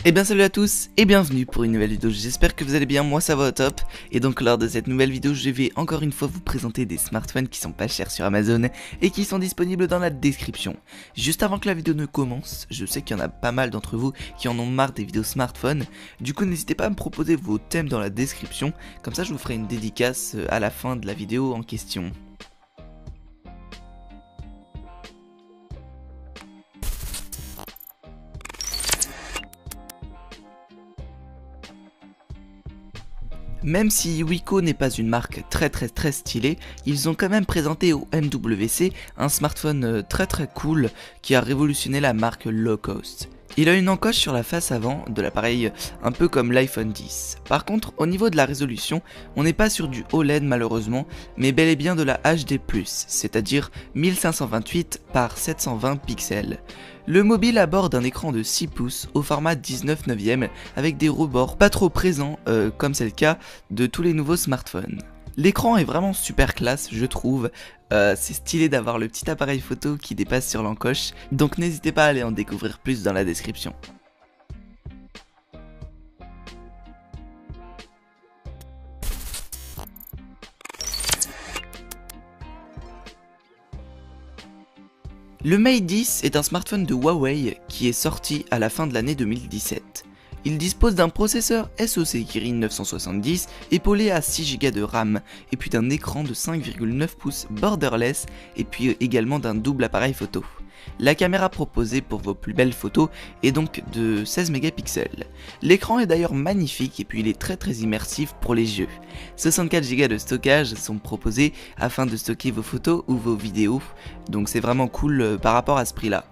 Et bien salut à tous et bienvenue pour une nouvelle vidéo, j'espère que vous allez bien, moi ça va au top. Et donc lors de cette nouvelle vidéo je vais encore une fois vous présenter des smartphones qui sont pas chers sur Amazon et qui sont disponibles dans la description. Juste avant que la vidéo ne commence, je sais qu'il y en a pas mal d'entre vous qui en ont marre des vidéos smartphones. Du coup n'hésitez pas à me proposer vos thèmes dans la description, comme ça je vous ferai une dédicace à la fin de la vidéo en question. Même si Wiko n'est pas une marque très stylée, ils ont quand même présenté au MWC un smartphone très cool qui a révolutionné la marque low cost. Il a une encoche sur la face avant de l'appareil un peu comme l'iPhone X. Par contre, au niveau de la résolution, on n'est pas sur du OLED malheureusement, mais bel et bien de la HD+, c'est-à-dire 1528 par 720 pixels. Le mobile aborde un écran de 6 pouces au format 19/9 avec des rebords pas trop présents comme c'est le cas de tous les nouveaux smartphones. L'écran est vraiment super classe je trouve, c'est stylé d'avoir le petit appareil photo qui dépasse sur l'encoche, donc n'hésitez pas à aller en découvrir plus dans la description. Le Mate 10 est un smartphone de Huawei qui est sorti à la fin de l'année 2017. Il dispose d'un processeur SoC Kirin 970 épaulé à 6Go de RAM et puis d'un écran de 5,9 pouces borderless et puis également d'un double appareil photo. La caméra proposée pour vos plus belles photos est donc de 16 mégapixels. L'écran est d'ailleurs magnifique et puis il est très immersif pour les yeux. 64Go de stockage sont proposés afin de stocker vos photos ou vos vidéos, donc c'est vraiment cool par rapport à ce prix là.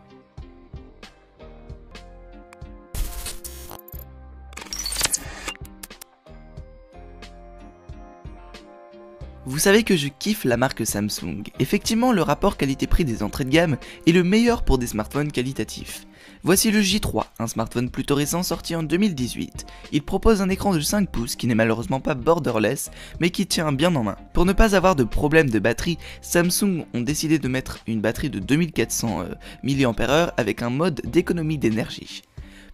Vous savez que je kiffe la marque Samsung. Effectivement, le rapport qualité-prix des entrées de gamme est le meilleur pour des smartphones qualitatifs. Voici le J3, un smartphone plutôt récent sorti en 2018. Il propose un écran de 5 pouces qui n'est malheureusement pas borderless, mais qui tient bien en main. Pour ne pas avoir de problème de batterie, Samsung ont décidé de mettre une batterie de 2400 mAh avec un mode d'économie d'énergie.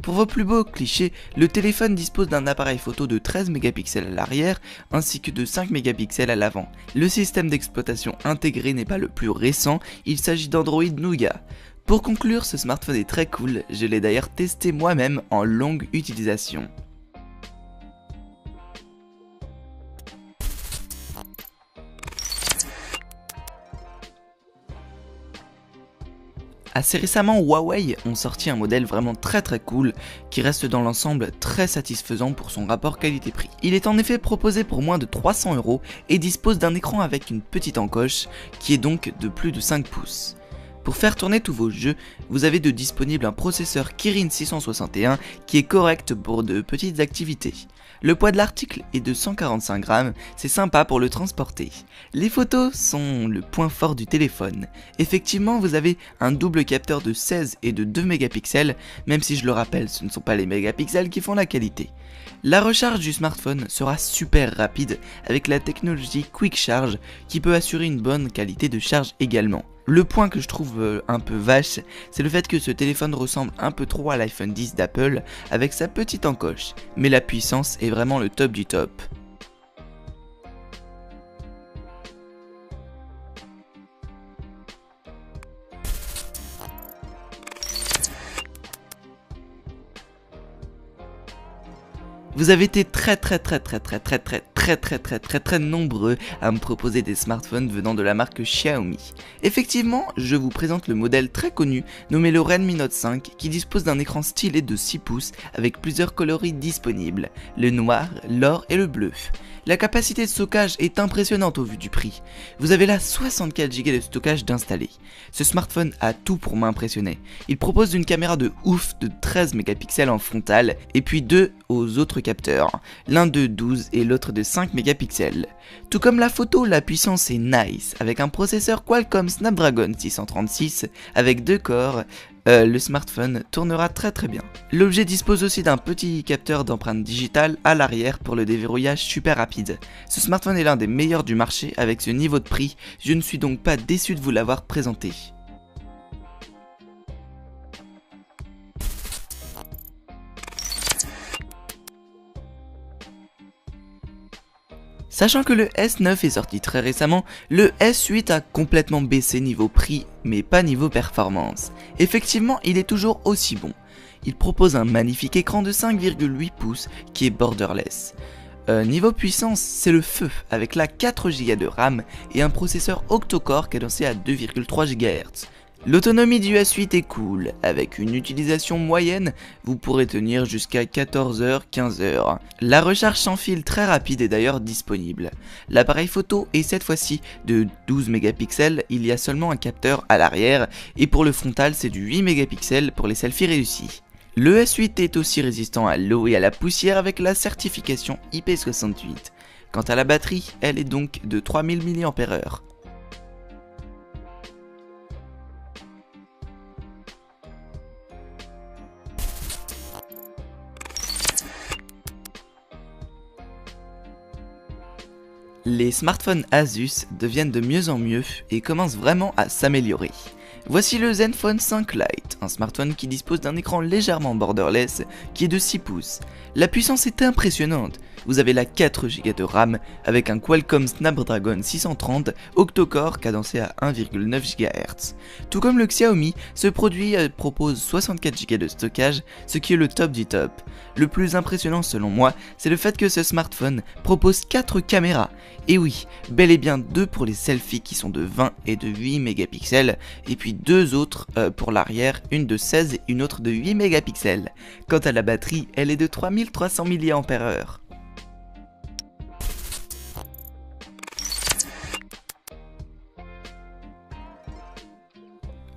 Pour vos plus beaux clichés, le téléphone dispose d'un appareil photo de 13 mégapixels à l'arrière ainsi que de 5 mégapixels à l'avant. Le système d'exploitation intégré n'est pas le plus récent, il s'agit d'Android Nougat. Pour conclure, ce smartphone est très cool, je l'ai d'ailleurs testé moi-même en longue utilisation. Assez récemment, Huawei ont sorti un modèle vraiment très cool qui reste dans l'ensemble très satisfaisant pour son rapport qualité-prix. Il est en effet proposé pour moins de 300 € et dispose d'un écran avec une petite encoche qui est donc de plus de 5 pouces. Pour faire tourner tous vos jeux, vous avez de disponible un processeur Kirin 661 qui est correct pour de petites activités. Le poids de l'article est de 145 grammes, c'est sympa pour le transporter. Les photos sont le point fort du téléphone. Effectivement, vous avez un double capteur de 16 et de 2 mégapixels, même si je le rappelle, ce ne sont pas les mégapixels qui font la qualité. La recharge du smartphone sera super rapide avec la technologie Quick Charge qui peut assurer une bonne qualité de charge également. Le point que je trouve un peu vache, c'est le fait que ce téléphone ressemble un peu trop à l'iPhone X d'Apple avec sa petite encoche, mais la puissance est vraiment le top du top. Vous avez été très nombreux à me proposer des smartphones venant de la marque Xiaomi. Effectivement, je vous présente le modèle très connu nommé le Redmi Note 5 qui dispose d'un écran stylé de 6 pouces avec plusieurs coloris disponibles, le noir, l'or et le bleu. La capacité de stockage est impressionnante au vu du prix. Vous avez là 64Go de stockage d'installer. Ce smartphone a tout pour m'impressionner. Il propose une caméra de ouf de 13 mégapixels en frontal et puis deux aux autres capteurs, l'un de 12 et l'autre de 5 mégapixels. Tout comme la photo, la puissance est nice avec un processeur Qualcomm Snapdragon 636 avec 2 corps. Le smartphone tournera très bien. L'objet dispose aussi d'un petit capteur d'empreinte digitale à l'arrière pour le déverrouillage super rapide. Ce smartphone est l'un des meilleurs du marché avec ce niveau de prix, je ne suis donc pas déçu de vous l'avoir présenté. Sachant que le S9 est sorti très récemment, le S8 a complètement baissé niveau prix, mais pas niveau performance. Effectivement, il est toujours aussi bon. Il propose un magnifique écran de 5,8 pouces qui est borderless. Niveau puissance, c'est le feu, avec la 4 Go de RAM et un processeur octa-core cadencé à 2,3 GHz. L'autonomie du S8 est cool, avec une utilisation moyenne, vous pourrez tenir jusqu'à 14h-15h. La recharge sans fil très rapide est d'ailleurs disponible. L'appareil photo est cette fois-ci de 12 mégapixels, il y a seulement un capteur à l'arrière, et pour le frontal c'est du 8 mégapixels pour les selfies réussis. Le S8 est aussi résistant à l'eau et à la poussière avec la certification IP68. Quant à la batterie, elle est donc de 3000 mAh. Les smartphones Asus deviennent de mieux en mieux et commencent vraiment à s'améliorer. Voici le Zenfone 5 Lite, un smartphone qui dispose d'un écran légèrement borderless qui est de 6 pouces. La puissance est impressionnante, vous avez la 4 Go de RAM avec un Qualcomm Snapdragon 630 octa-core cadencé à 1,9 GHz. Tout comme le Xiaomi, ce produit propose 64 Go de stockage, ce qui est le top du top. Le plus impressionnant selon moi, c'est le fait que ce smartphone propose 4 caméras. Et oui, bel et bien 2 pour les selfies qui sont de 20 et de 8 mégapixels, et puis 2 autres pour l'arrière, une de 16 et une autre de 8 mégapixels. Quant à la batterie, elle est de 3300 mAh.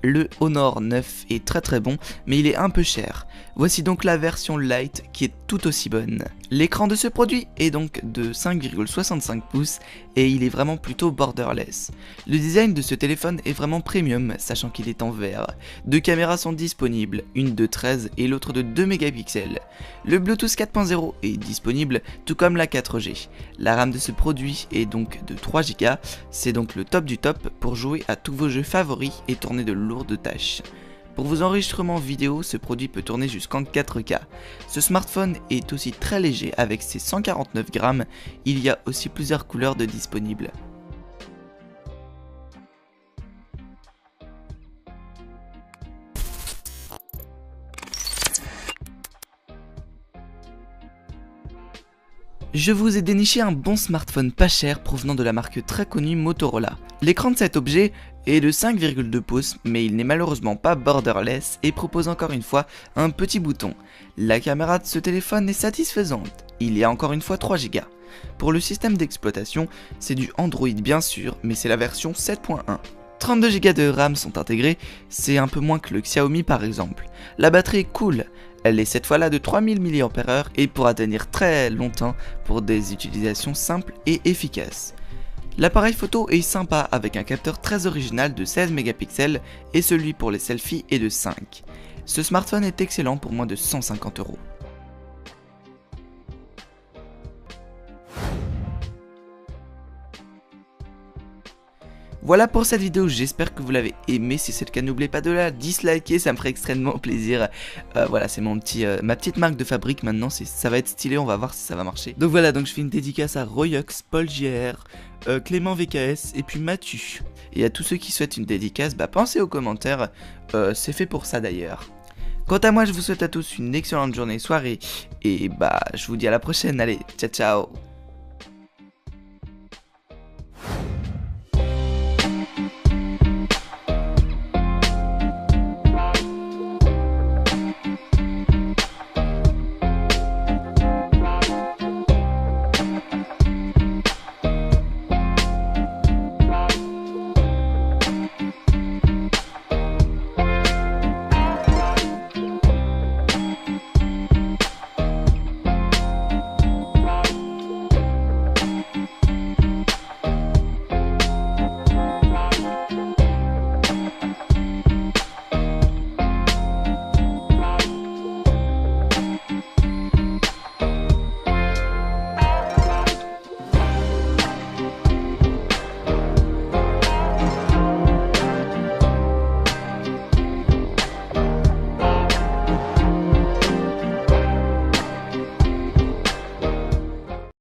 Le Honor 9 est très bon, mais il est un peu cher. Voici donc la version Lite qui est tout aussi bonne. L'écran de ce produit est donc de 5,65 pouces et il est vraiment plutôt borderless. Le design de ce téléphone est vraiment premium, sachant qu'il est en verre. 2 caméras sont disponibles, une de 13 et l'autre de 2 mégapixels. Le Bluetooth 4.0 est disponible, tout comme la 4G. La RAM de ce produit est donc de 3 Go, c'est donc le top du top pour jouer à tous vos jeux favoris et tourner de lourdes tâches. Pour vos enregistrements vidéo, ce produit peut tourner jusqu'en 4K. Ce smartphone est aussi très léger avec ses 149 grammes, il y a aussi plusieurs couleurs de disponibles. Je vous ai déniché un bon smartphone pas cher provenant de la marque très connue Motorola. L'écran de cet objet est de 5,2 pouces mais il n'est malheureusement pas borderless et propose encore une fois un petit bouton. La caméra de ce téléphone est satisfaisante, il y a encore une fois 3 Go. Pour le système d'exploitation, c'est du Android bien sûr mais c'est la version 7.1. 32 Go de RAM sont intégrés, c'est un peu moins que le Xiaomi par exemple. La batterie est cool, elle est cette fois-là de 3000 mAh et pourra tenir très longtemps pour des utilisations simples et efficaces. L'appareil photo est sympa avec un capteur très original de 16 mégapixels et celui pour les selfies est de 5. Ce smartphone est excellent pour moins de 150 €. Voilà pour cette vidéo, j'espère que vous l'avez aimé. Si c'est le cas, n'oubliez pas de la disliker, ça me ferait extrêmement plaisir. Voilà, c'est ma petite marque de fabrique maintenant, ça va être stylé, on va voir si ça va marcher. Donc voilà, donc je fais une dédicace à Royox, Paul JR, Clément VKS et puis Mathieu. Et à tous ceux qui souhaitent une dédicace, pensez aux commentaires, c'est fait pour ça d'ailleurs. Quant à moi, je vous souhaite à tous une excellente journée, soirée, et je vous dis à la prochaine, allez, ciao ciao.